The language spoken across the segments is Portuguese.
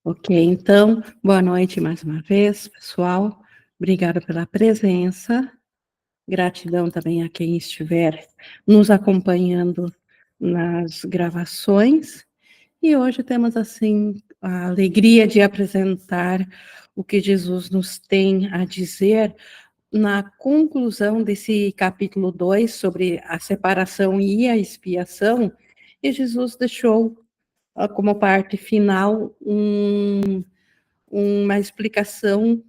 Ok, então, boa noite mais uma vez, pessoal. Obrigada pela presença. Gratidão também a quem estiver nos acompanhando nas gravações. E hoje temos, assim, a alegria de apresentar o que Jesus nos tem a dizer na conclusão desse capítulo 2 sobre a separação e a expiação. E Jesus deixou como parte final uma explicação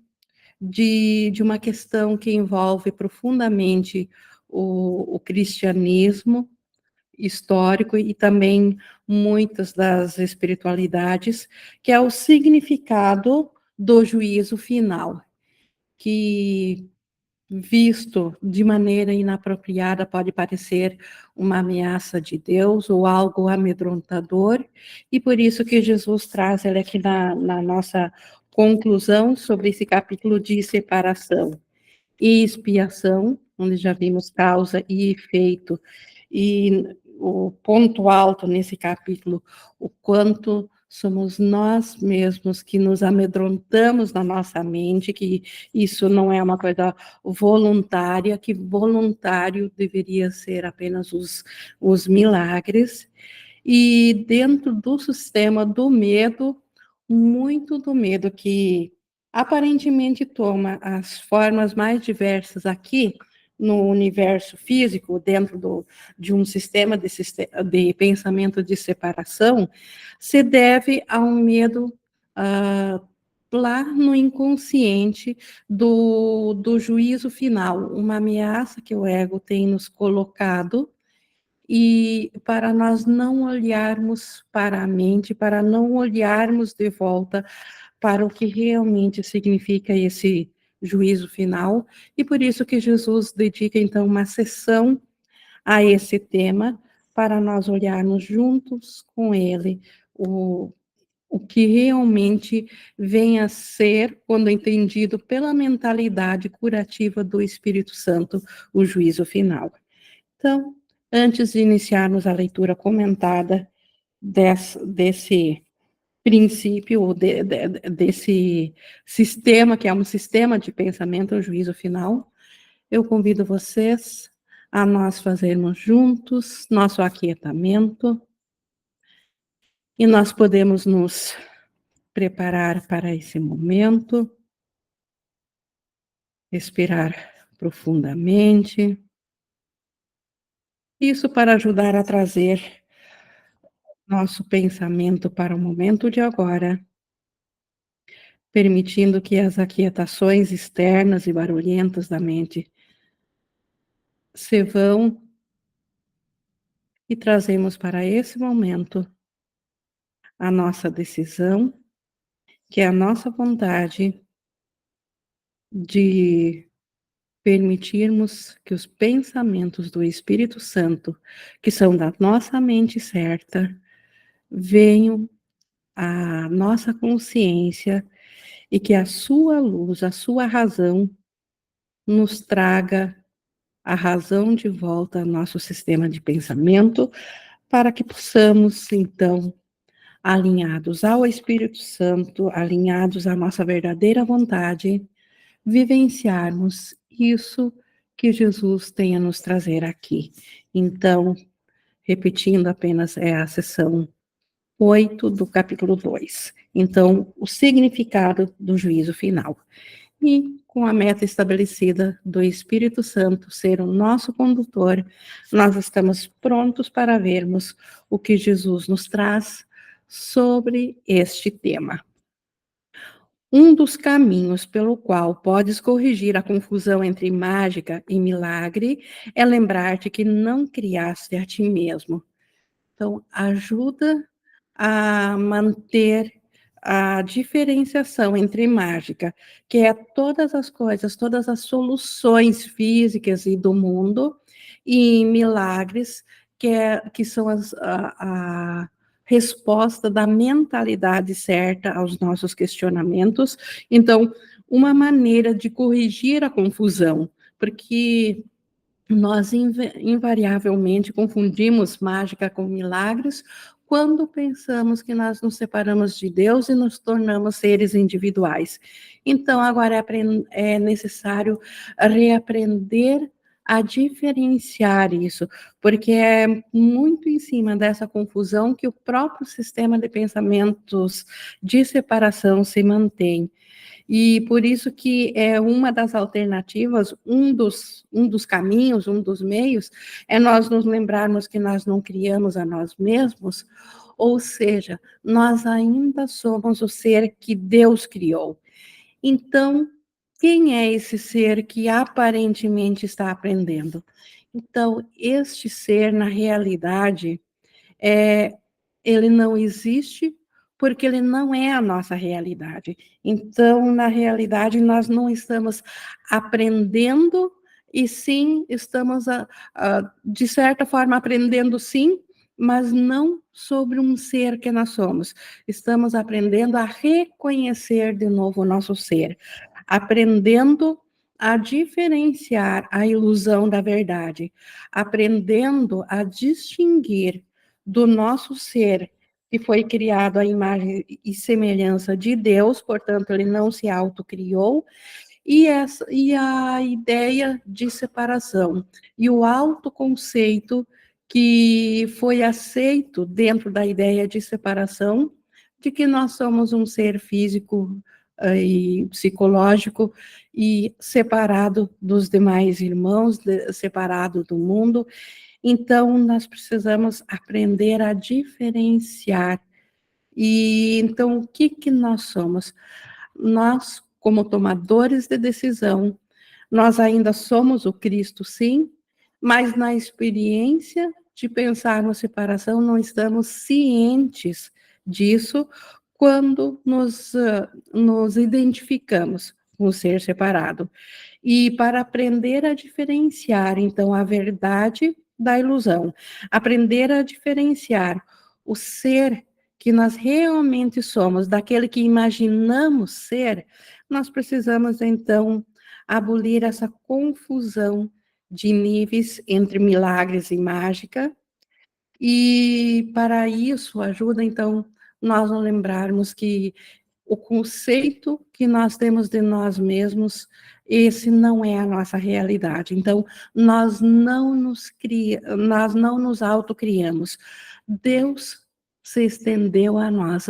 de uma questão que envolve profundamente o cristianismo histórico e também muitas das espiritualidades, que é o significado do juízo final, que visto de maneira inapropriada, pode parecer uma ameaça de Deus ou algo amedrontador, e por isso que Jesus traz ele aqui na nossa conclusão sobre esse capítulo de separação e expiação, onde já vimos causa e efeito, e o ponto alto nesse capítulo, o quanto somos nós mesmos que nos amedrontamos na nossa mente, que isso não é uma coisa voluntária, que voluntário deveria ser apenas os milagres, e dentro do sistema do medo, muito do medo que aparentemente toma as formas mais diversas aqui no universo físico, dentro de um sistema de pensamento de separação, se deve a um medo lá no inconsciente do juízo final, uma ameaça que o ego tem nos colocado, e para nós não olharmos para a mente, para não olharmos de volta para o que realmente significa esse juízo final, e por isso que Jesus dedica, então, uma sessão a esse tema, para nós olharmos juntos com ele o que realmente vem a ser, quando entendido pela mentalidade curativa do Espírito Santo, o juízo final. Então, antes de iniciarmos a leitura comentada desse princípio, desse sistema, que é um sistema de pensamento, o juízo final, eu convido vocês a nós fazermos juntos nosso aquietamento, e nós podemos nos preparar para esse momento, respirar profundamente, isso para ajudar a trazer nosso pensamento para o momento de agora, permitindo que as aquietações externas e barulhentas da mente se vão, e trazemos para esse momento a nossa decisão, que é a nossa vontade de permitirmos que os pensamentos do Espírito Santo, que são da nossa mente certa, venham à nossa consciência, e que a sua luz, a sua razão, nos traga a razão de volta ao nosso sistema de pensamento, para que possamos, então, alinhados ao Espírito Santo, alinhados à nossa verdadeira vontade, vivenciarmos isso que Jesus tem a nos trazer aqui. Então, repetindo apenas, é a sessão 8 do capítulo 2. Então, o significado do juízo final. E com a meta estabelecida do Espírito Santo ser o nosso condutor, nós estamos prontos para vermos o que Jesus nos traz sobre este tema. Um dos caminhos pelo qual podes corrigir a confusão entre mágica e milagre é lembrar-te que não criaste a ti mesmo. Então, ajuda a manter a diferenciação entre mágica, que é todas as coisas, todas as soluções físicas e do mundo, e milagres, que são a resposta da mentalidade certa aos nossos questionamentos. Então, uma maneira de corrigir a confusão, porque nós invariavelmente confundimos mágica com milagres, quando pensamos que nós nos separamos de Deus e nos tornamos seres individuais. Então, agora é necessário reaprender a diferenciar isso, porque é muito em cima dessa confusão que o próprio sistema de pensamentos de separação se mantém. E por isso que é uma das alternativas, um dos caminhos, um dos meios, é nós nos lembrarmos que nós não criamos a nós mesmos, ou seja, nós ainda somos o ser que Deus criou. Então, quem é esse ser que aparentemente está aprendendo? Então, este ser, na realidade, é, ele não existe porque ele não é a nossa realidade. Então, na realidade, nós não estamos aprendendo, e sim, estamos, de certa forma, aprendendo sim, mas não sobre um ser que nós somos. Estamos aprendendo a reconhecer de novo o nosso ser, aprendendo a diferenciar a ilusão da verdade, aprendendo a distinguir do nosso ser, que foi criado à imagem e semelhança de Deus, portanto, ele não se autocriou, e a ideia de separação, e o autoconceito que foi aceito dentro da ideia de separação, de que nós somos um ser físico e psicológico e separado dos demais irmãos, separado do mundo. Então, nós precisamos aprender a diferenciar. E então, o que que nós somos? Nós, como tomadores de decisão, nós ainda somos o Cristo, sim, mas na experiência de pensar na separação, não estamos cientes disso quando nos identificamos com o ser separado. E para aprender a diferenciar, então, a verdade da ilusão, aprender a diferenciar o ser que nós realmente somos daquele que imaginamos ser, nós precisamos, então, abolir essa confusão de níveis entre milagres e mágica, e para isso ajuda, então, nós nos lembrarmos que o conceito que nós temos de nós mesmos, esse não é a nossa realidade. Então, nós não nos autocriamos. Deus se estendeu a nós,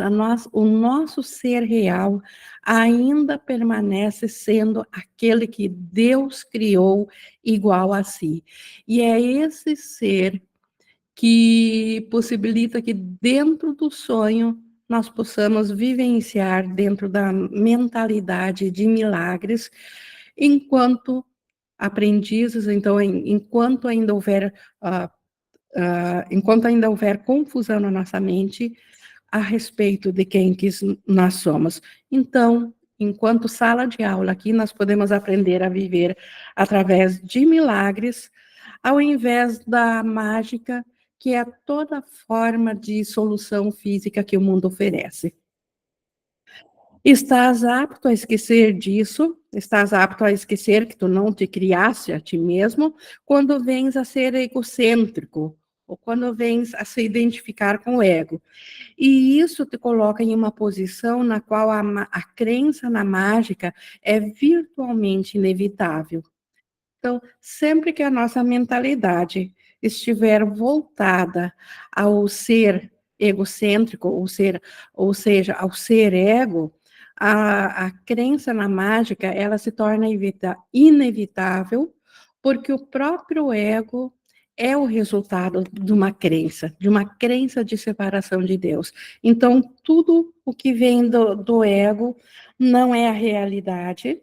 o nosso ser real ainda permanece sendo aquele que Deus criou igual a si. E é esse ser que possibilita que dentro do sonho nós possamos vivenciar dentro da mentalidade de milagres, enquanto aprendizes, então, enquanto ainda houver confusão na nossa mente a respeito de quem que nós somos. Então, enquanto sala de aula aqui, nós podemos aprender a viver através de milagres, ao invés da mágica, que é toda forma de solução física que o mundo oferece. Estás apto a esquecer disso? Estás apto a esquecer que tu não te criaste a ti mesmo quando vens a ser egocêntrico, ou quando vens a se identificar com o ego. E isso te coloca em uma posição na qual a crença na mágica é virtualmente inevitável. Então, sempre que a nossa mentalidade estiver voltada ao ser egocêntrico, ou seja, ao ser ego, a crença na mágica, ela se torna inevitável, porque o próprio ego é o resultado de uma crença de separação de Deus. Então, tudo o que vem do ego não é a realidade,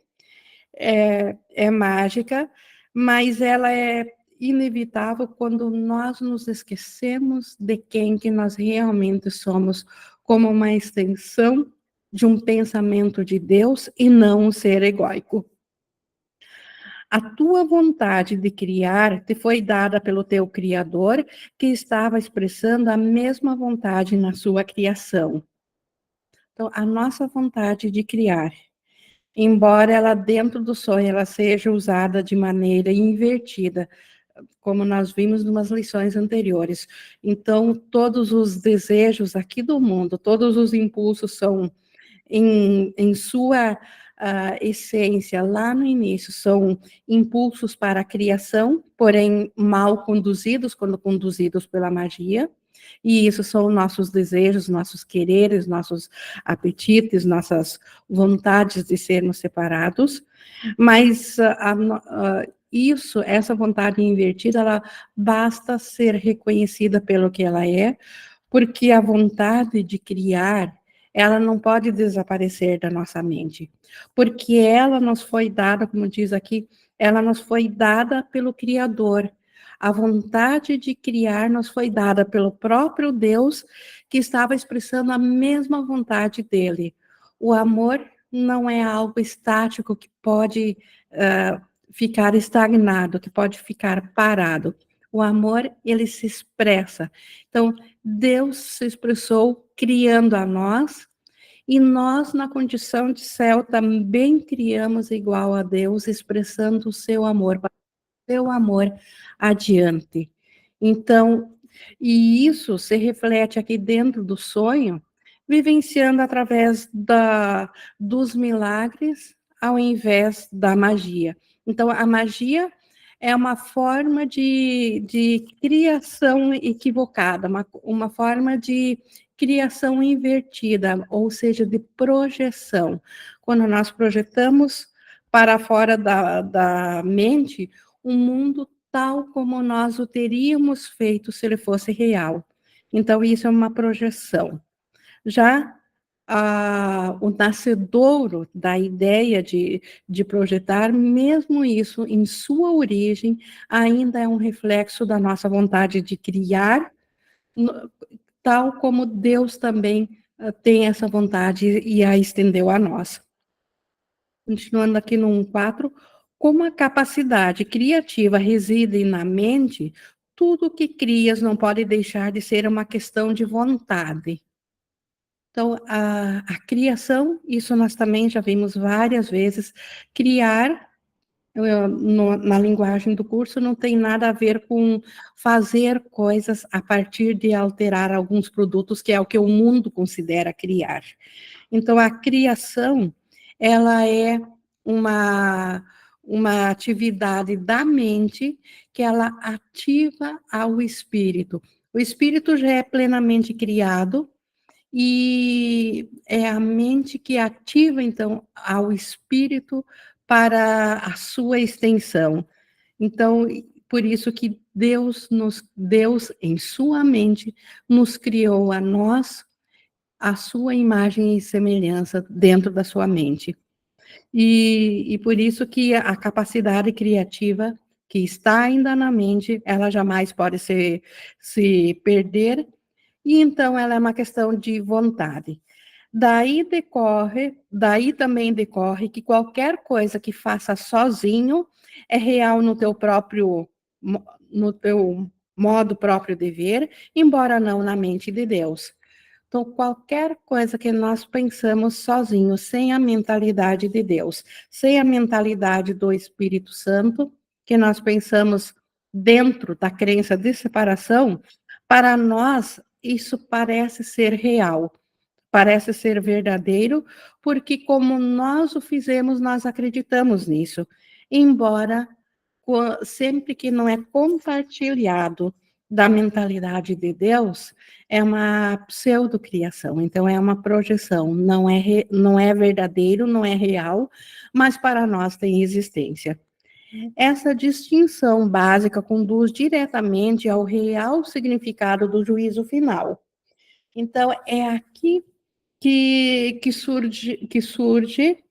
é mágica, mas ela é inevitável quando nós nos esquecemos de quem que nós realmente somos, como uma extensão de um pensamento de Deus e não um ser egóico. A tua vontade de criar te foi dada pelo teu Criador, que estava expressando a mesma vontade na sua criação. Então, a nossa vontade de criar, embora ela dentro do sonho ela seja usada de maneira invertida, como nós vimos em umas lições anteriores. Então, todos os desejos aqui do mundo, todos os impulsos são, em sua essência, lá no início, são impulsos para a criação, porém mal conduzidos, quando conduzidos pela magia, e isso são nossos desejos, nossos quereres, nossos apetites, nossas vontades de sermos separados, mas isso, essa vontade invertida, ela basta ser reconhecida pelo que ela é, porque a vontade de criar, ela não pode desaparecer da nossa mente, porque ela nos foi dada, como diz aqui, ela nos foi dada pelo Criador. A vontade de criar nos foi dada pelo próprio Deus, que estava expressando a mesma vontade dele. O amor não é algo estático que pode ficar estagnado, que pode ficar parado. O amor, ele se expressa. Então, Deus se expressou criando a nós, e nós, na condição de céu, também criamos igual a Deus, expressando o seu amor adiante. Então, e isso se reflete aqui dentro do sonho, vivenciando através dos milagres, ao invés da magia. Então, a magia é uma forma de criação equivocada, uma forma de criação invertida, ou seja, de projeção. Quando nós projetamos para fora da mente um mundo tal como nós o teríamos feito se ele fosse real. Então, isso é uma projeção. Já o nascedouro da ideia de projetar, mesmo isso, em sua origem, ainda é um reflexo da nossa vontade de criar, tal como Deus também tem essa vontade e a estendeu a nós. Continuando aqui no 1.4, como a capacidade criativa reside na mente, tudo que crias não pode deixar de ser uma questão de vontade. Então, a criação, isso nós também já vimos várias vezes, criar, na linguagem do curso, não tem nada a ver com fazer coisas a partir de alterar alguns produtos, que é o que o mundo considera criar. Então, a criação, ela é uma atividade da mente que ela ativa ao espírito. O espírito já é plenamente criado e é a mente que ativa, então, ao espírito para a sua extensão. Então, por isso que Deus, em sua mente, nos criou a nós a sua imagem e semelhança dentro da sua mente. E por isso que a capacidade criativa que está ainda na mente, ela jamais pode se perder, e então ela é uma questão de vontade. Daí também decorre que qualquer coisa que faça sozinho é real no teu modo próprio de ver, embora não na mente de Deus. Então, qualquer coisa que nós pensamos sozinhos, sem a mentalidade de Deus, sem a mentalidade do Espírito Santo, que nós pensamos dentro da crença de separação, para nós isso parece ser real, parece ser verdadeiro, porque como nós o fizemos, nós acreditamos nisso. Embora sempre que não é compartilhado da mentalidade de Deus, é uma pseudocriação, então é uma projeção, não é verdadeiro, não é real, mas para nós tem existência. Essa distinção básica conduz diretamente ao real significado do juízo final. Então, é aqui que surge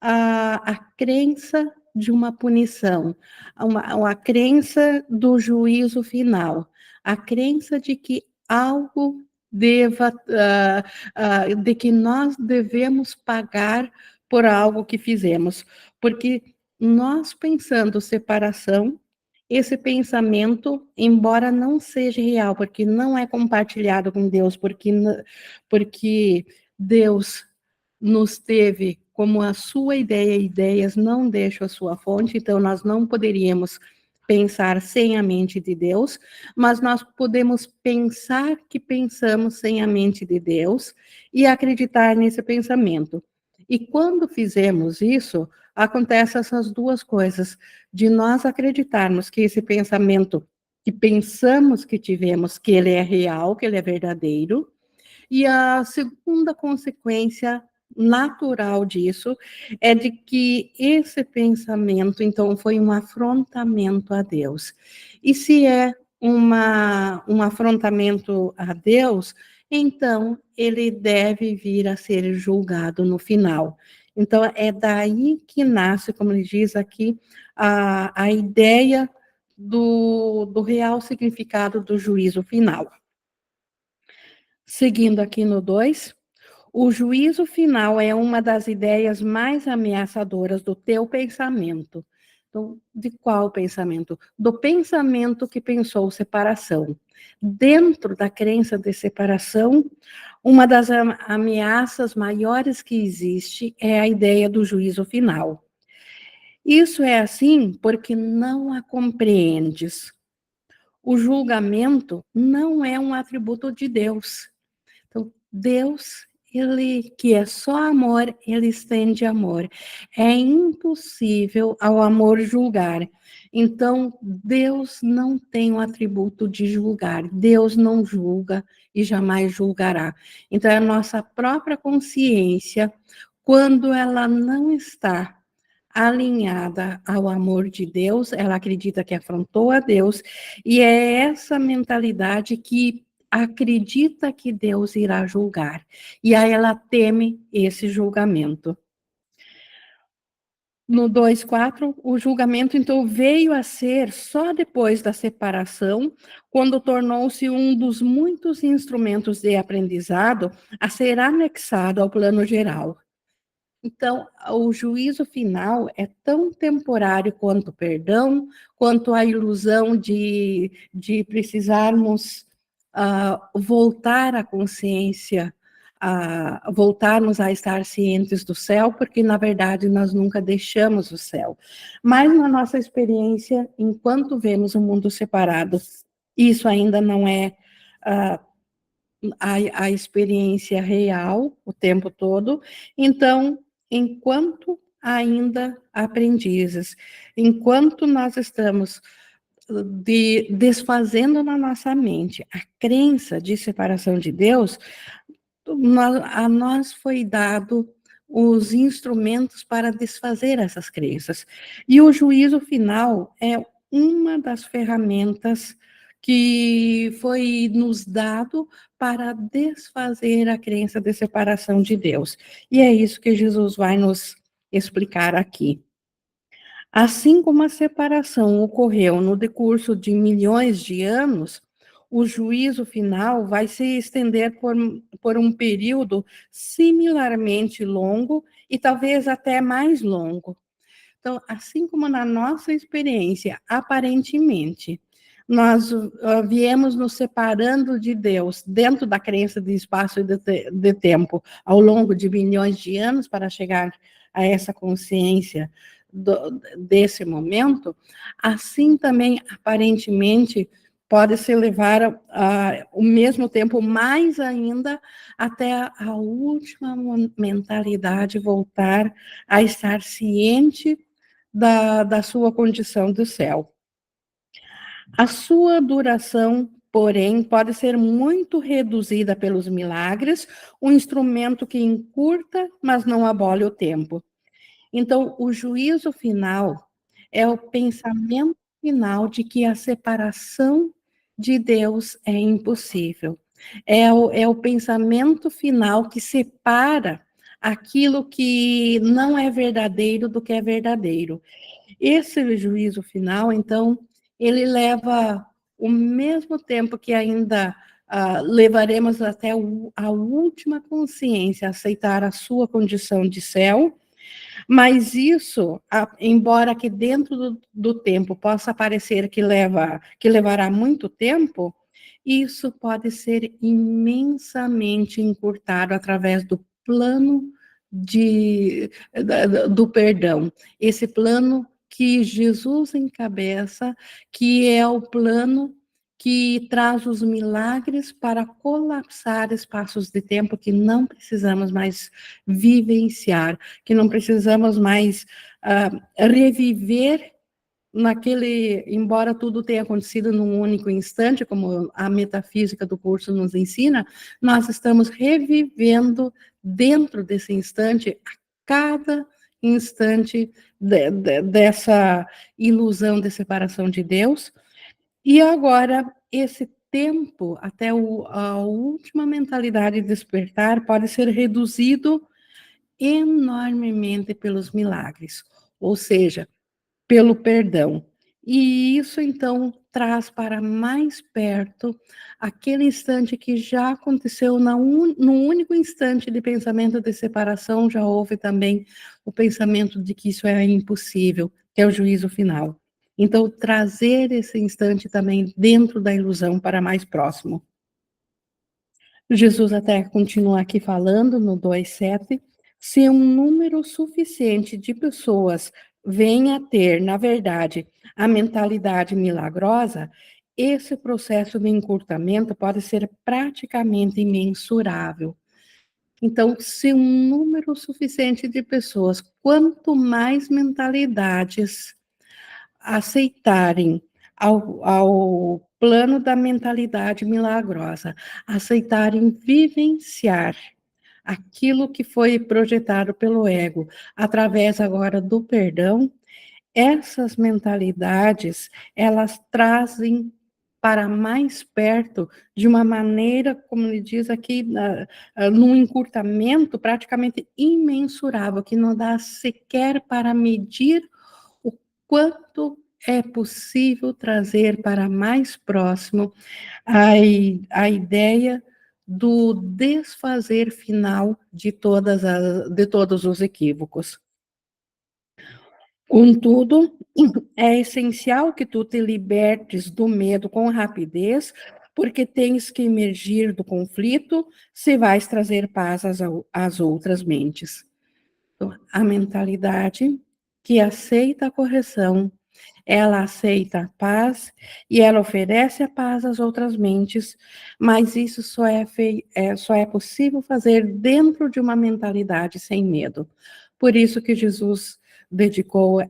a crença de uma punição, uma crença do juízo final, a crença de que algo de que nós devemos pagar por algo que fizemos, porque nós pensando separação, esse pensamento, embora não seja real, porque não é compartilhado com Deus, porque Deus nos teve como a sua ideia, ideias não deixam a sua fonte, então nós não poderíamos pensar sem a mente de Deus, mas nós podemos pensar que pensamos sem a mente de Deus e acreditar nesse pensamento. E quando fizemos isso, acontecem essas duas coisas, de nós acreditarmos que esse pensamento que pensamos que tivemos, que ele é real, que ele é verdadeiro, e a segunda consequência natural disso é de que esse pensamento, então, foi um afrontamento a Deus. E se é um afrontamento a Deus, então ele deve vir a ser julgado no final. Então, é daí que nasce, como ele diz aqui, a ideia do real significado do juízo final. Seguindo aqui no 2, o juízo final é uma das ideias mais ameaçadoras do teu pensamento. Então, de qual pensamento? Do pensamento que pensou separação. Dentro da crença de separação, uma das ameaças maiores que existe é a ideia do juízo final. Isso é assim porque não a compreendes. O julgamento não é um atributo de Deus. Então, Deus, ele que é só amor, ele estende amor. É impossível ao amor julgar. Então, Deus não tem o atributo de julgar. Deus não julga e jamais julgará. Então, é a nossa própria consciência, quando ela não está alinhada ao amor de Deus, ela acredita que afrontou a Deus, e é essa mentalidade que acredita que Deus irá julgar. E aí ela teme esse julgamento. No 2:4, o julgamento, então, veio a ser só depois da separação, quando tornou-se um dos muitos instrumentos de aprendizado a ser anexado ao plano geral. Então, o juízo final é tão temporário quanto o perdão, quanto a ilusão de precisarmos voltar à consciência, voltarmos a estar cientes do céu, porque, na verdade, nós nunca deixamos o céu. Mas, na nossa experiência, enquanto vemos o mundo separado, isso ainda não é a experiência real o tempo todo. Então, enquanto ainda aprendizes, enquanto nós estamos desfazendo na nossa mente a crença de separação de Deus, a nós foi dado os instrumentos para desfazer essas crenças. E o juízo final é uma das ferramentas que foi nos dado para desfazer a crença de separação de Deus. E é isso que Jesus vai nos explicar aqui. Assim como a separação ocorreu no decurso de milhões de anos, o juízo final vai se estender por um período similarmente longo e talvez até mais longo. Então, assim como na nossa experiência, aparentemente, nós viemos nos separando de Deus dentro da crença de espaço e de tempo ao longo de milhões de anos para chegar a essa consciência desse momento, assim também, aparentemente, pode se levar o mesmo tempo, mais ainda, até a última mentalidade voltar a estar ciente da sua condição do céu. A sua duração, porém, pode ser muito reduzida pelos milagres, um instrumento que encurta, mas não abole o tempo. Então, o juízo final é o pensamento final de que a separação de Deus é impossível. É o pensamento final que separa aquilo que não é verdadeiro do que é verdadeiro. Esse juízo final, então, ele leva o mesmo tempo que ainda levaremos até a última consciência a aceitar a sua condição de céu, mas isso, embora que dentro do tempo possa parecer que levará muito tempo, isso pode ser imensamente encurtado através do plano do perdão. Esse plano que Jesus encabeça, que é o plano que traz os milagres para colapsar espaços de tempo que não precisamos mais vivenciar, que não precisamos mais reviver naquele, embora tudo tenha acontecido num único instante, como a metafísica do curso nos ensina, nós estamos revivendo dentro desse instante, a cada instante dessa ilusão de separação de Deus. E agora, esse tempo, até a última mentalidade de despertar, pode ser reduzido enormemente pelos milagres, ou seja, pelo perdão. E isso, então, traz para mais perto aquele instante que já aconteceu no único instante de pensamento de separação, já houve também o pensamento de que isso é impossível, que é o juízo final. Então, trazer esse instante também dentro da ilusão para mais próximo. Jesus até continua aqui falando no 2,7, se um número suficiente de pessoas vem a ter, na verdade, a mentalidade milagrosa, esse processo de encurtamento pode ser praticamente imensurável. Então, se um número suficiente de pessoas, quanto mais mentalidades aceitarem ao plano da mentalidade milagrosa, aceitarem vivenciar aquilo que foi projetado pelo ego, através agora do perdão, essas mentalidades, elas trazem para mais perto, de uma maneira, como ele diz aqui, num encurtamento praticamente imensurável, que não dá sequer para medir o quanto é possível trazer para mais próximo a ideia do desfazer final de todos os equívocos. Contudo, é essencial que tu te libertes do medo com rapidez, porque tens que emergir do conflito se vais trazer paz às outras mentes. Então, a mentalidade que aceita a correção, ela aceita a paz e ela oferece a paz às outras mentes, mas isso só é possível fazer dentro de uma mentalidade sem medo. Por isso que Jesus dedicou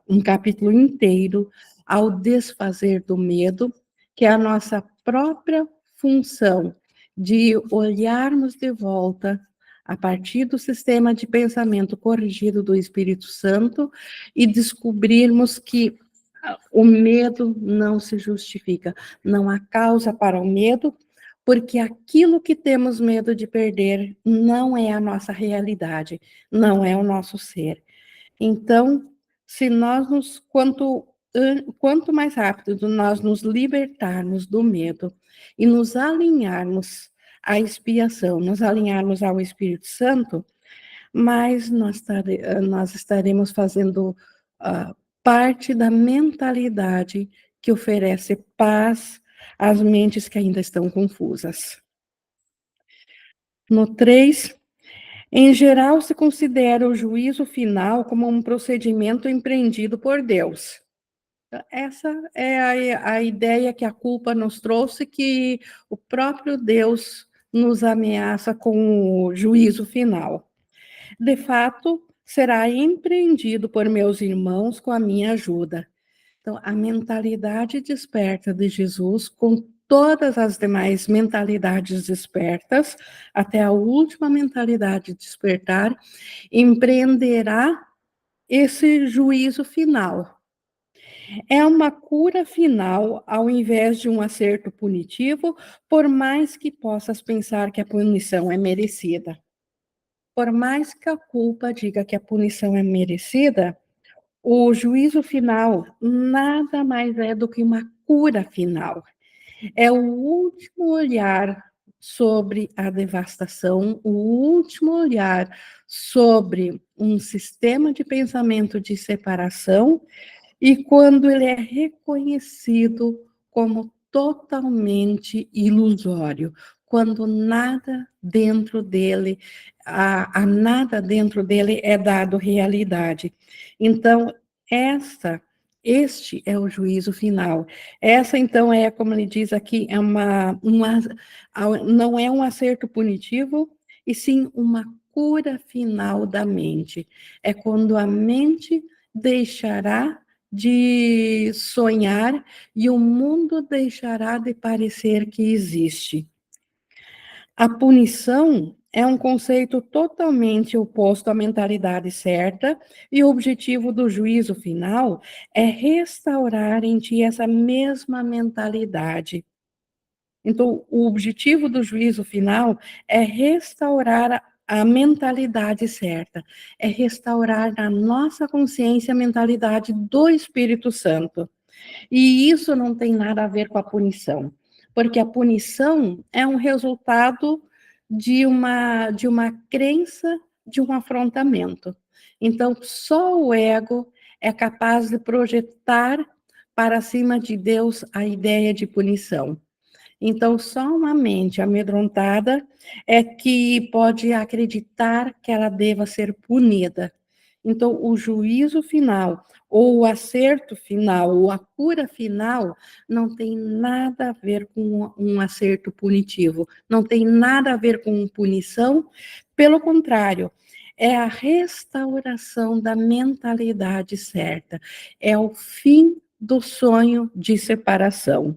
um capítulo inteiro ao desfazer do medo, que é a nossa própria função de olharmos de volta a partir do sistema de pensamento corrigido do Espírito Santo e descobrirmos que o medo não se justifica, não há causa para o medo, porque aquilo que temos medo de perder não é a nossa realidade, não é o nosso ser. Então, se nós quanto mais rápido nós nos libertarmos do medo e nos alinharmos à expiação, nos alinharmos ao Espírito Santo, mais nós estaremos fazendo parte da mentalidade que oferece paz às mentes que ainda estão confusas. No 3, em geral, se considera o juízo final como um procedimento empreendido por Deus. Essa é a ideia que a culpa nos trouxe, que o próprio Deus nos ameaça com o juízo final. De fato, será empreendido por meus irmãos com a minha ajuda. Então, a mentalidade desperta de Jesus, com todas as demais mentalidades despertas, até a última mentalidade despertar, empreenderá esse juízo final. É uma cura final, ao invés de um acerto punitivo, por mais que possas pensar que a punição é merecida. Por mais que a culpa diga que a punição é merecida, o juízo final nada mais é do que uma cura final. É o último olhar sobre a devastação, o último olhar sobre um sistema de pensamento de separação, e quando ele é reconhecido como totalmente ilusório, quando nada dentro dele, a nada dentro dele é dado realidade. Então, esta, este é o juízo final. Essa, então, é, como ele diz aqui, é não é um acerto punitivo, e sim uma cura final da mente. É quando a mente deixará de sonhar e o mundo deixará de parecer que existe. A punição é um conceito totalmente oposto à mentalidade certa, e o objetivo do juízo final é restaurar em ti essa mesma mentalidade. Então, o objetivo do juízo final é restaurar a mentalidade certa, é restaurar na nossa consciência a mentalidade do Espírito Santo. E isso não tem nada a ver com a punição, porque a punição é um resultado de uma crença, de um afrontamento. Então, só o ego é capaz de projetar para cima de Deus a ideia de punição. Então, só uma mente amedrontada é que pode acreditar que ela deva ser punida. Então, o juízo final, ou o acerto final, ou a cura final, não tem nada a ver com um acerto punitivo, não tem nada a ver com punição, pelo contrário, é a restauração da mentalidade certa, é o fim do sonho de separação.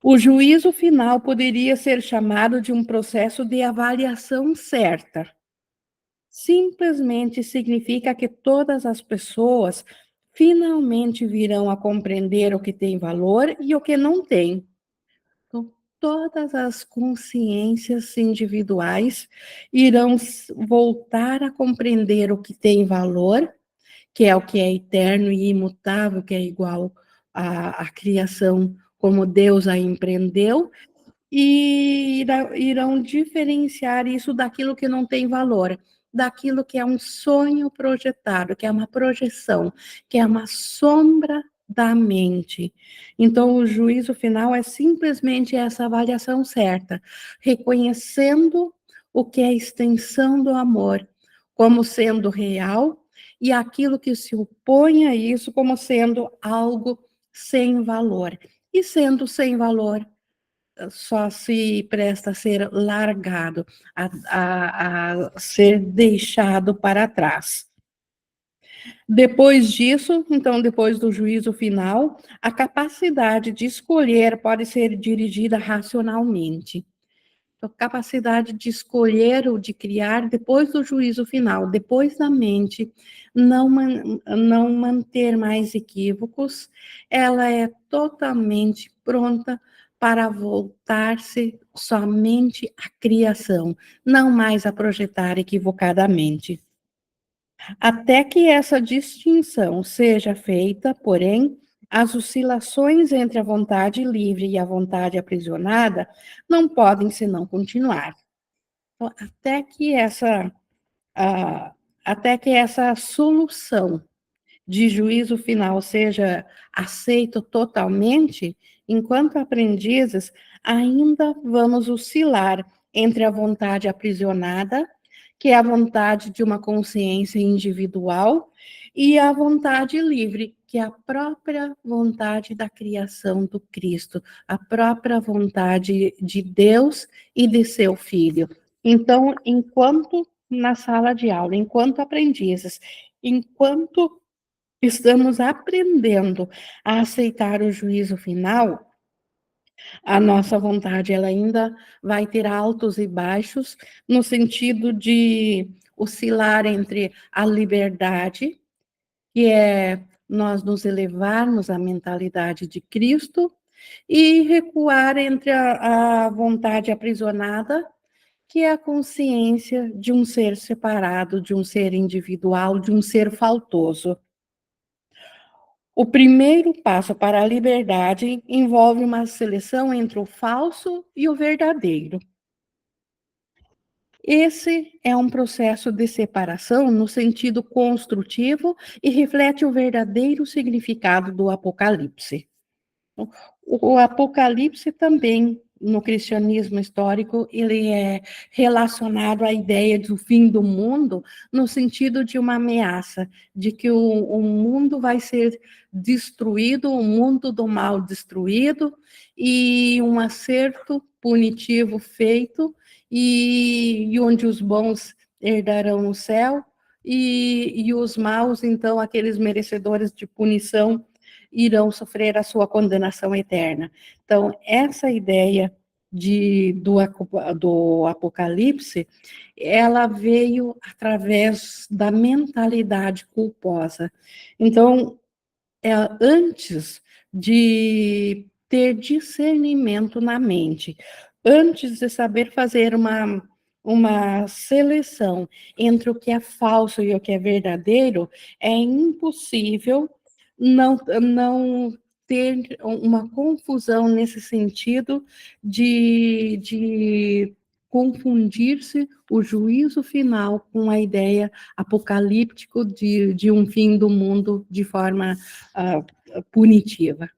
O juízo final poderia ser chamado de um processo de avaliação certa. Simplesmente significa que todas as pessoas finalmente virão a compreender o que tem valor e o que não tem. Então, todas as consciências individuais irão voltar a compreender o que tem valor, que é o que é eterno e imutável, que é igual à criação como Deus a empreendeu, e irão diferenciar isso daquilo que não tem valor, daquilo que é um sonho projetado, que é uma projeção, que é uma sombra da mente. Então, o juízo final é simplesmente essa avaliação certa, reconhecendo o que é extensão do amor como sendo real e aquilo que se opõe a isso como sendo algo sem valor. E sendo sem valor, só se presta a ser largado, a ser deixado para trás. Depois disso, então, depois do juízo final, a capacidade de escolher pode ser dirigida racionalmente. A capacidade de escolher ou de criar depois do juízo final, depois da mente não manter mais equívocos, ela é totalmente pronta para voltar-se somente à criação, não mais a projetar equivocadamente. Até que essa distinção seja feita, porém, as oscilações entre a vontade livre e a vontade aprisionada não podem senão continuar. Então, até que essa solução de juízo final seja aceita totalmente, enquanto aprendizes, ainda vamos oscilar entre a vontade aprisionada, que é a vontade de uma consciência individual, e a vontade livre, que é a própria vontade da criação do Cristo, a própria vontade de Deus e de seu Filho. Então, enquanto na sala de aula, enquanto aprendizes, enquanto estamos aprendendo a aceitar o juízo final, a nossa vontade ela ainda vai ter altos e baixos, no sentido de oscilar entre a liberdade, que é nós nos elevarmos à mentalidade de Cristo, e recuar entre a vontade aprisionada, que é a consciência de um ser separado, de um ser individual, de um ser faltoso. O primeiro passo para a liberdade envolve uma seleção entre o falso e o verdadeiro. Esse é um processo de separação no sentido construtivo e reflete o verdadeiro significado do Apocalipse. O Apocalipse também no cristianismo histórico, ele é relacionado à ideia do fim do mundo, no sentido de uma ameaça, de que o mundo vai ser destruído, o mundo do mal destruído, e um acerto punitivo feito, e onde os bons herdarão o céu, e os maus, então, aqueles merecedores de punição, irão sofrer a sua condenação eterna. Então, essa ideia do Apocalipse, ela veio através da mentalidade culposa. Então, antes de ter discernimento na mente, antes de saber fazer uma seleção entre o que é falso e o que é verdadeiro, é impossível não ter uma confusão nesse sentido de confundir-se o juízo final com a ideia apocalíptico de um fim do mundo de forma punitiva.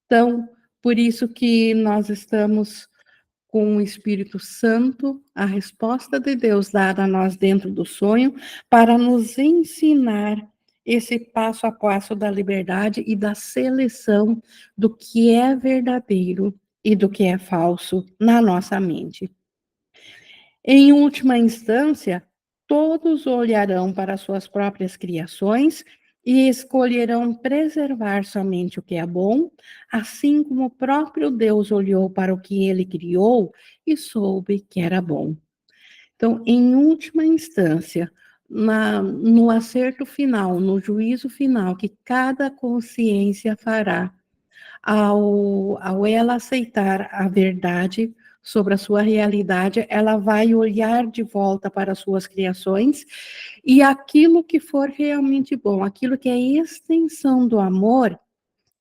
Então, por isso que nós estamos com o Espírito Santo, a resposta de Deus dada a nós dentro do sonho, para nos ensinar esse passo a passo da liberdade e da seleção do que é verdadeiro e do que é falso na nossa mente. Em última instância, todos olharão para suas próprias criações e escolherão preservar somente o que é bom, assim como o próprio Deus olhou para o que ele criou e soube que era bom. Então, em última instância, no acerto final, no juízo final que cada consciência fará, ao ela aceitar a verdade sobre a sua realidade, ela vai olhar de volta para as suas criações e aquilo que for realmente bom, aquilo que é extensão do amor,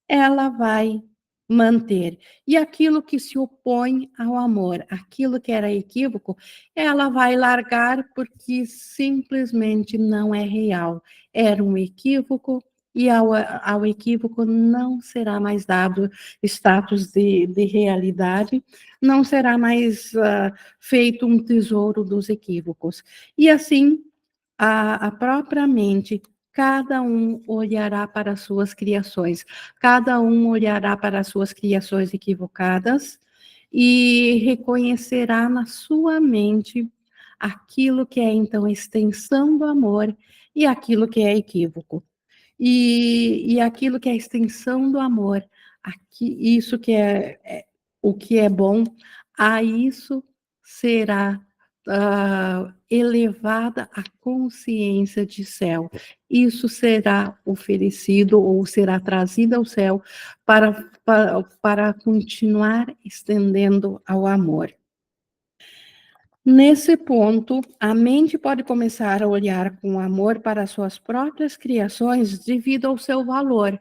ela vai manter. E aquilo que se opõe ao amor, aquilo que era equívoco, ela vai largar porque simplesmente não é real. Era um equívoco e ao equívoco não será mais dado status de realidade, não será mais feito um tesouro dos equívocos. E assim, a própria mente, cada um olhará para as suas criações, cada um olhará para as suas criações equivocadas e reconhecerá na sua mente aquilo que é então extensão do amor e aquilo que é equívoco. E aquilo que é extensão do amor, isso que é o que é bom, a isso será elevada a consciência de céu. Isso será oferecido ou será trazido ao céu para continuar estendendo ao amor. Nesse ponto, a mente pode começar a olhar com amor para suas próprias criações devido ao seu valor.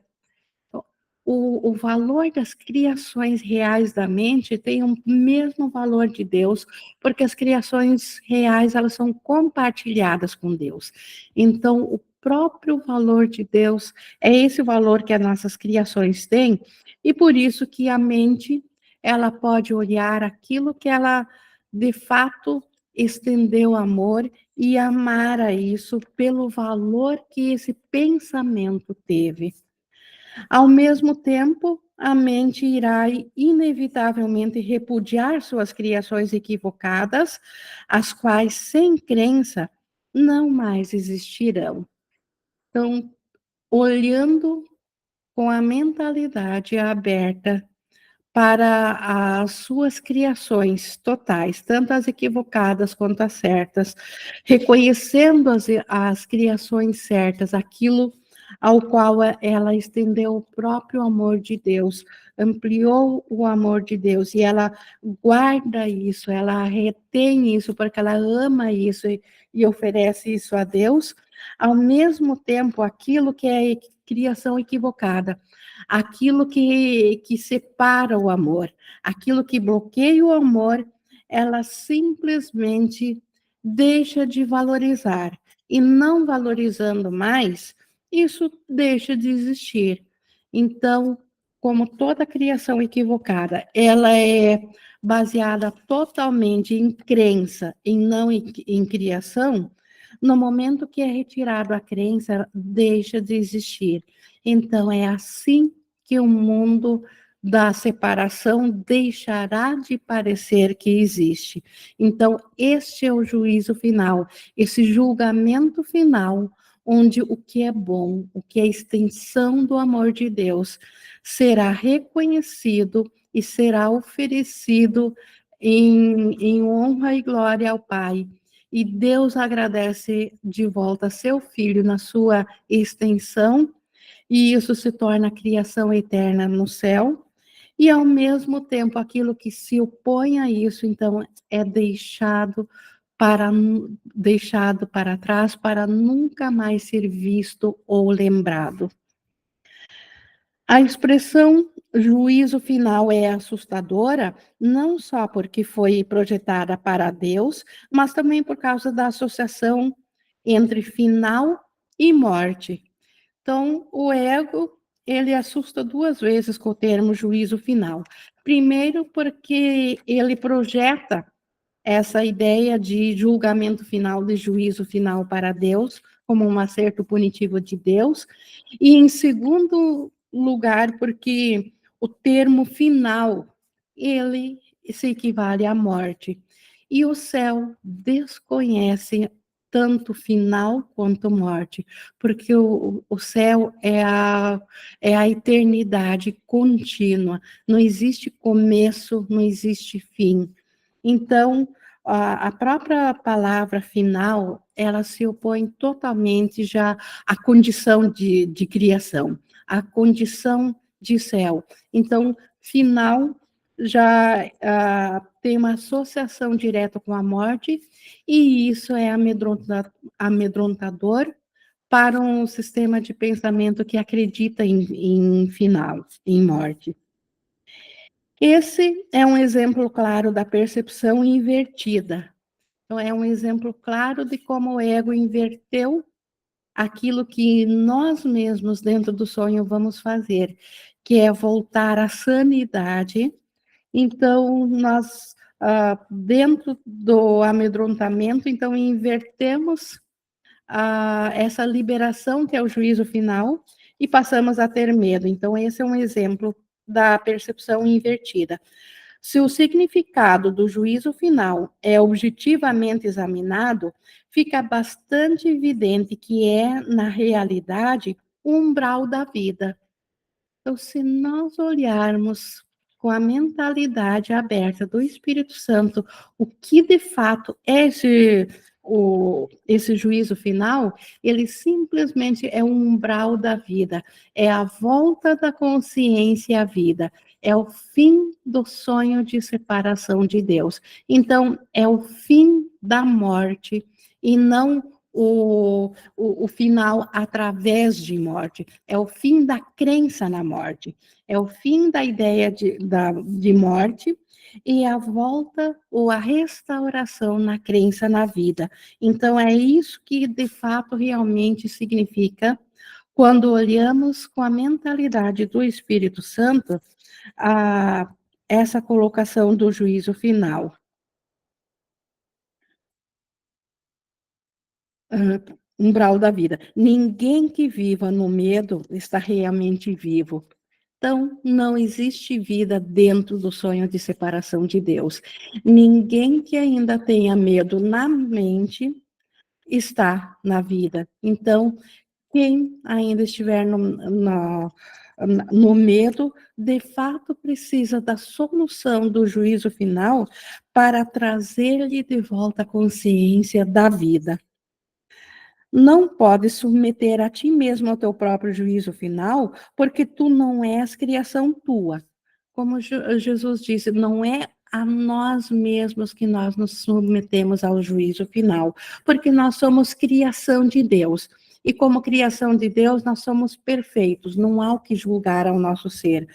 O valor das criações reais da mente tem o mesmo valor de Deus, porque as criações reais elas são compartilhadas com Deus. Então, o próprio valor de Deus é esse valor que as nossas criações têm, e por isso que a mente ela pode olhar aquilo que ela de fato estendeu amor e amar a isso pelo valor que esse pensamento teve. Ao mesmo tempo, a mente irá inevitavelmente repudiar suas criações equivocadas, as quais, sem crença, não mais existirão. Então, olhando com a mentalidade aberta para as suas criações totais, tanto as equivocadas quanto as certas, reconhecendo as criações certas, aquilo ao qual ela estendeu o próprio amor de Deus, ampliou o amor de Deus, e ela guarda isso, ela retém isso, porque ela ama isso e oferece isso a Deus, ao mesmo tempo, aquilo que é criação equivocada, aquilo que separa o amor, aquilo que bloqueia o amor, ela simplesmente deixa de valorizar. E não valorizando mais, isso deixa de existir. Então, como toda criação equivocada, ela é baseada totalmente em crença e não em criação, no momento que é retirado a crença, deixa de existir. Então, é assim que o mundo da separação deixará de parecer que existe. Então, este é o juízo final, esse julgamento final, onde o que é bom, o que é extensão do amor de Deus, será reconhecido e será oferecido em honra e glória ao Pai. E Deus agradece de volta seu Filho na sua extensão, e isso se torna a criação eterna no céu. E ao mesmo tempo, aquilo que se opõe a isso, então, é para deixado para trás para nunca mais ser visto ou lembrado. A expressão juízo final é assustadora, não só porque foi projetada para Deus, mas também por causa da associação entre final e morte. Então, o ego, ele assusta duas vezes com o termo juízo final. Primeiro, porque ele projeta essa ideia de julgamento final, de juízo final para Deus, como um acerto punitivo de Deus, e em segundo lugar, porque o termo final, ele se equivale à morte, e o céu desconhece tanto final quanto morte, porque o céu é a eternidade contínua, não existe começo, não existe fim. Então, a própria palavra final, ela se opõe totalmente já à condição de criação, à condição de céu. Então, final já tem uma associação direta com a morte, e isso é amedrontador para um sistema de pensamento que acredita em final, em morte. Esse é um exemplo claro da percepção invertida. Então, é um exemplo claro de como o ego inverteu aquilo que nós mesmos, dentro do sonho, vamos fazer, que é voltar à sanidade. Então, nós, dentro do amedrontamento, então, invertemos essa liberação, que é o juízo final, e passamos a ter medo. Então, esse é um exemplo da percepção invertida. Se o significado do juízo final é objetivamente examinado, fica bastante evidente que é, na realidade, o umbral da vida. Então, se nós olharmos com a mentalidade aberta do Espírito Santo, o que de fato é esse juízo final, ele simplesmente é um umbral da vida, é a volta da consciência à vida, é o fim do sonho de separação de Deus. Então, é o fim da morte e não o final através de morte, é o fim da crença na morte, é o fim da ideia de morte e a volta ou a restauração na crença na vida. Então, é isso que de fato realmente significa quando olhamos com a mentalidade do Espírito Santo a essa colocação do juízo final. Umbral da vida. Ninguém que viva no medo está realmente vivo. Então, não existe vida dentro do sonho de separação de Deus. Ninguém que ainda tenha medo na mente está na vida. Então, quem ainda estiver no medo, de fato precisa da solução do juízo final para trazer-lhe de volta a consciência da vida. Não pode submeter a ti mesmo ao teu próprio juízo final, porque tu não és criação tua. Como Jesus disse, não é a nós mesmos que nós nos submetemos ao juízo final, porque nós somos criação de Deus. E como criação de Deus, nós somos perfeitos, não há o que julgar ao nosso ser.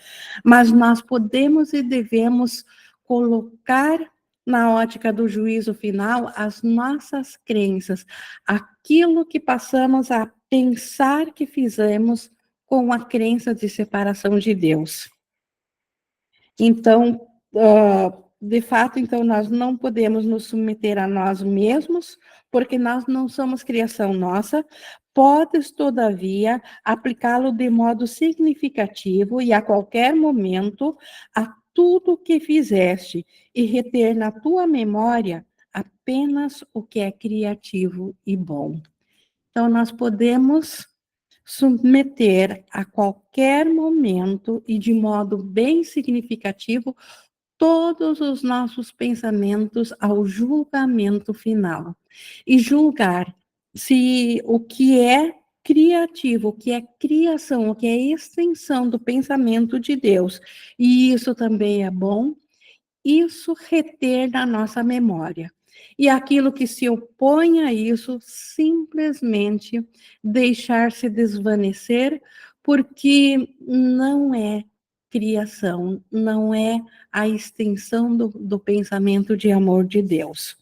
Mas nós podemos e devemos colocar na ótica do juízo final as nossas crenças, aquilo que passamos a pensar que fizemos com a crença de separação de Deus. Então, de fato, então, nós não podemos nos submeter a nós mesmos, porque nós não somos criação nossa. Podes, todavia, aplicá-lo de modo significativo e a qualquer momento a tudo que fizeste e reter na tua memória apenas o que é criativo e bom. Então, nós podemos submeter a qualquer momento e de modo bem significativo todos os nossos pensamentos ao julgamento final e julgar se o que é criativo, o que é criação, o que é extensão do pensamento de Deus, e isso também é bom, isso reter na nossa memória. E aquilo que se opõe a isso, simplesmente deixar se desvanecer, porque não é criação, não é a extensão do pensamento de amor de Deus.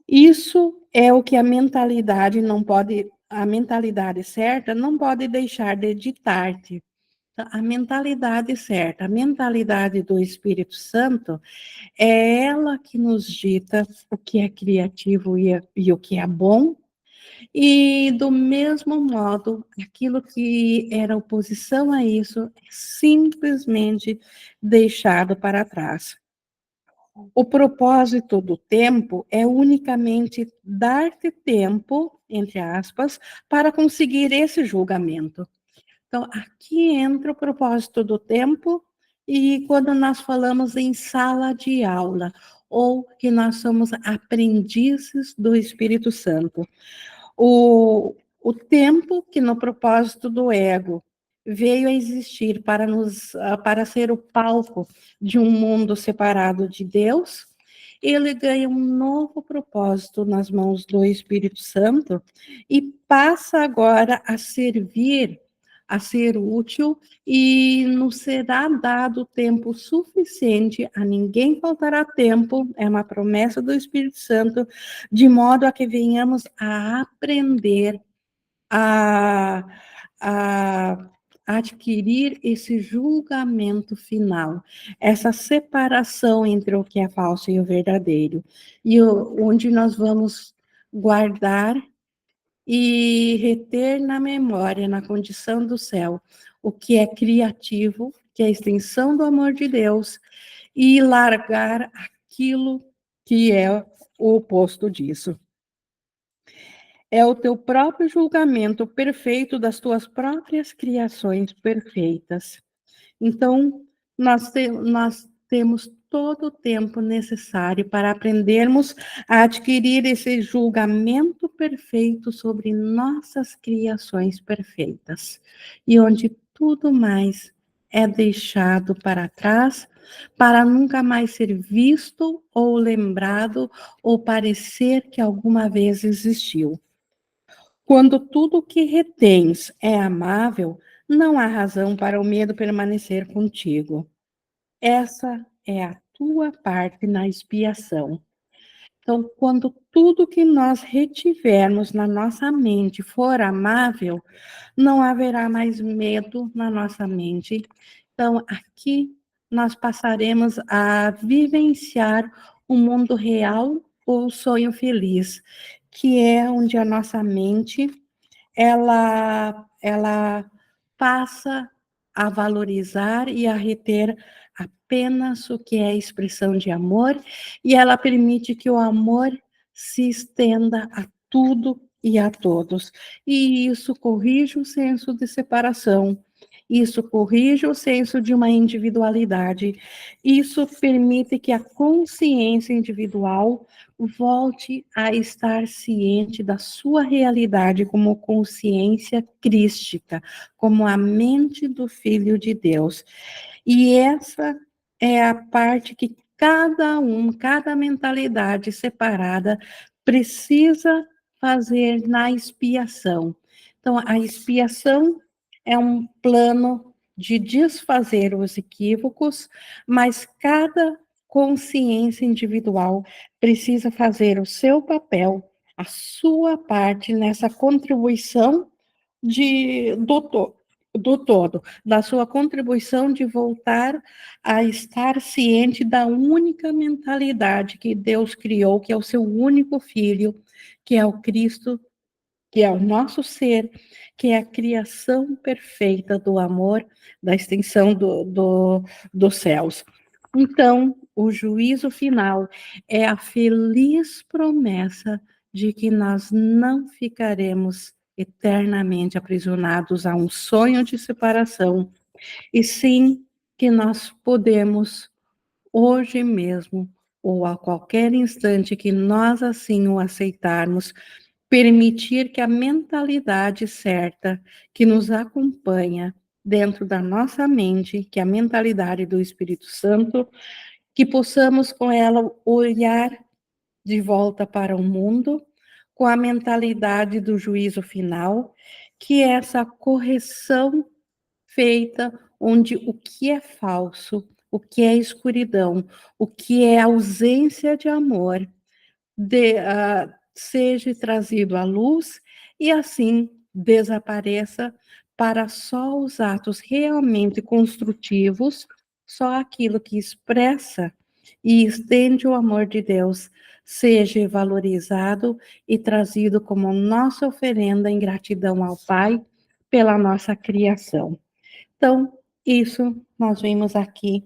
Isso é o que a mentalidade não pode, a mentalidade certa não pode deixar de ditar-te. A mentalidade certa, a mentalidade do Espírito Santo, é ela que nos dita o que é criativo e o que é bom, e do mesmo modo, aquilo que era oposição a isso é simplesmente deixado para trás. O propósito do tempo é unicamente dar-te tempo, entre aspas, para conseguir esse julgamento. Então, aqui entra o propósito do tempo, e quando nós falamos em sala de aula, ou que nós somos aprendizes do Espírito Santo. O tempo que no propósito do ego veio a existir para ser o palco de um mundo separado de Deus, ele ganha um novo propósito nas mãos do Espírito Santo e passa agora a servir, a ser útil, e nos será dado tempo suficiente, a ninguém faltará tempo, é uma promessa do Espírito Santo, de modo a que venhamos a aprender a, a adquirir esse julgamento final, essa separação entre o que é falso e o verdadeiro, e onde nós vamos guardar e reter na memória, na condição do céu, o que é criativo, que é a extensão do amor de Deus, e largar aquilo que é o oposto disso. É o teu próprio julgamento perfeito das tuas próprias criações perfeitas. Então, nós temos todo o tempo necessário para aprendermos a adquirir esse julgamento perfeito sobre nossas criações perfeitas, e onde tudo mais é deixado para trás, para nunca mais ser visto ou lembrado ou parecer que alguma vez existiu. Quando tudo o que retens é amável, não há razão para o medo permanecer contigo. Essa é a tua parte na expiação. Então, quando tudo que nós retivermos na nossa mente for amável, não haverá mais medo na nossa mente. Então, aqui nós passaremos a vivenciar o mundo real ou o sonho feliz, que é onde a nossa mente ela passa a valorizar e a reter apenas o que é expressão de amor, e ela permite que o amor se estenda a tudo e a todos. E isso corrige o senso de separação, isso corrige o senso de uma individualidade, isso permite que a consciência individual volte a estar ciente da sua realidade como consciência crística, como a mente do Filho de Deus. E essa é a parte que cada mentalidade separada precisa fazer na expiação. Então, a expiação é um plano de desfazer os equívocos, mas cada consciência individual precisa fazer o seu papel, a sua parte nessa contribuição do todo. do todo, da sua contribuição de voltar a estar ciente da única mentalidade que Deus criou, que é o seu único filho, que é o Cristo, que é o nosso ser, que é a criação perfeita do amor, da extensão dos céus. Então, o juízo final é a feliz promessa de que nós não ficaremos eternamente aprisionados a um sonho de separação, e sim que nós podemos, hoje mesmo, ou a qualquer instante que nós assim o aceitarmos, permitir que a mentalidade certa que nos acompanha dentro da nossa mente, que é a mentalidade do Espírito Santo, que possamos com ela olhar de volta para o mundo com a mentalidade do juízo final, que é essa correção feita onde o que é falso, o que é escuridão, o que é ausência de amor, seja trazido à luz e assim desapareça para só os atos realmente construtivos, só aquilo que expressa e estende o amor de Deus seja valorizado e trazido como nossa oferenda em gratidão ao Pai pela nossa criação. Então, isso nós vimos aqui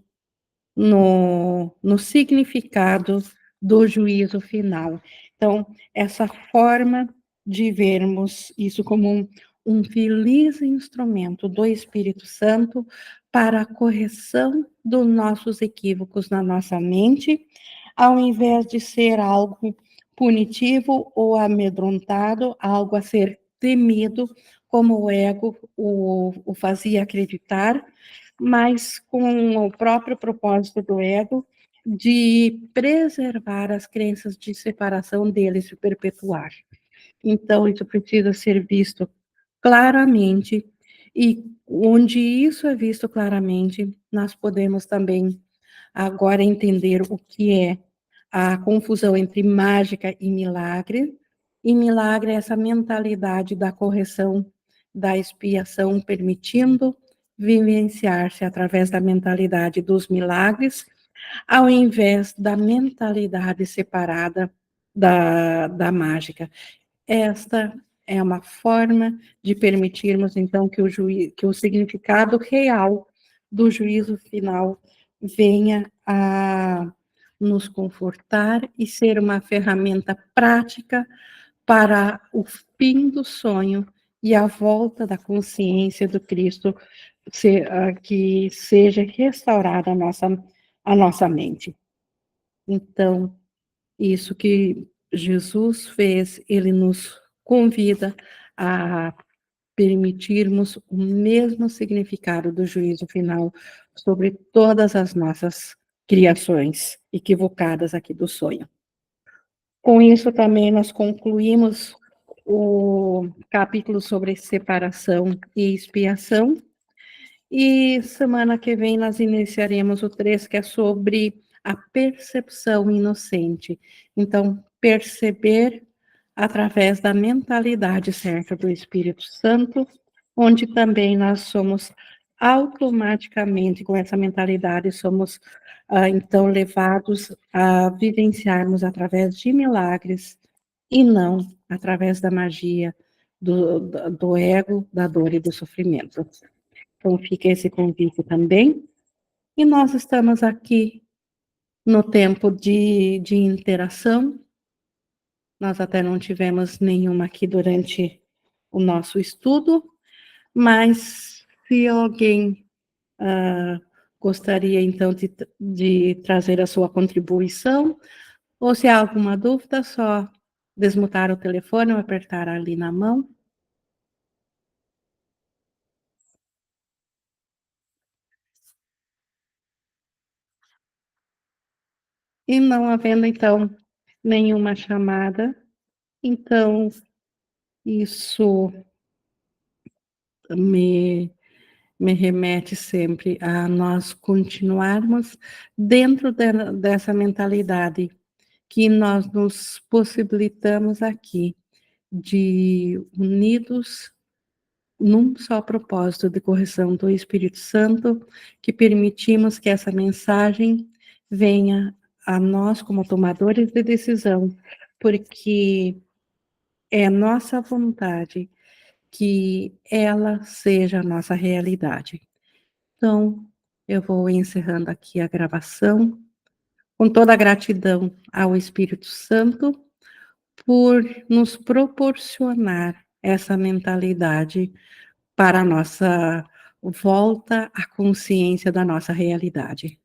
no significado do juízo final. Então, essa forma de vermos isso como um feliz instrumento do Espírito Santo para a correção dos nossos equívocos na nossa mente, ao invés de ser algo punitivo ou amedrontado, algo a ser temido, como o ego o fazia acreditar, mas com o próprio propósito do ego de preservar as crenças de separação deles e perpetuar. Então, isso precisa ser visto claramente, e onde isso é visto claramente, nós podemos também agora entender o que é a confusão entre mágica e milagre. E milagre é essa mentalidade da correção, da expiação, permitindo vivenciar-se através da mentalidade dos milagres, ao invés da mentalidade separada da mágica. Esta é uma forma de permitirmos, então, que o significado real do juízo final venha a nos confortar e ser uma ferramenta prática para o fim do sonho e a volta da consciência do Cristo, que seja restaurada a nossa mente. Então, isso que Jesus fez, ele nos convida a permitirmos o mesmo significado do juízo final sobre todas as nossas criações equivocadas aqui do sonho. Com isso também nós concluímos o capítulo sobre separação e expiação, e semana que vem nós iniciaremos o 3, que é sobre a percepção inocente. Então, perceber através da mentalidade certa do Espírito Santo, onde também nós somos automaticamente, com essa mentalidade, somos então levados a vivenciarmos através de milagres e não através da magia do ego, da dor e do sofrimento. Então, fica esse convite também. E nós estamos aqui no tempo de interação. Nós até não tivemos nenhuma aqui durante o nosso estudo, mas se alguém gostaria, então, de trazer a sua contribuição, ou se há alguma dúvida, só desmutar o telefone ou apertar ali na mão. E não havendo, então, nenhuma chamada, então, isso me, me remete sempre a nós continuarmos dentro dessa mentalidade que nós nos possibilitamos aqui, de unidos num só propósito de correção do Espírito Santo, que permitimos que essa mensagem venha a nós como tomadores de decisão, porque é nossa vontade que ela seja a nossa realidade. Então, eu vou encerrando aqui a gravação, com toda a gratidão ao Espírito Santo por nos proporcionar essa mentalidade para a nossa volta à consciência da nossa realidade.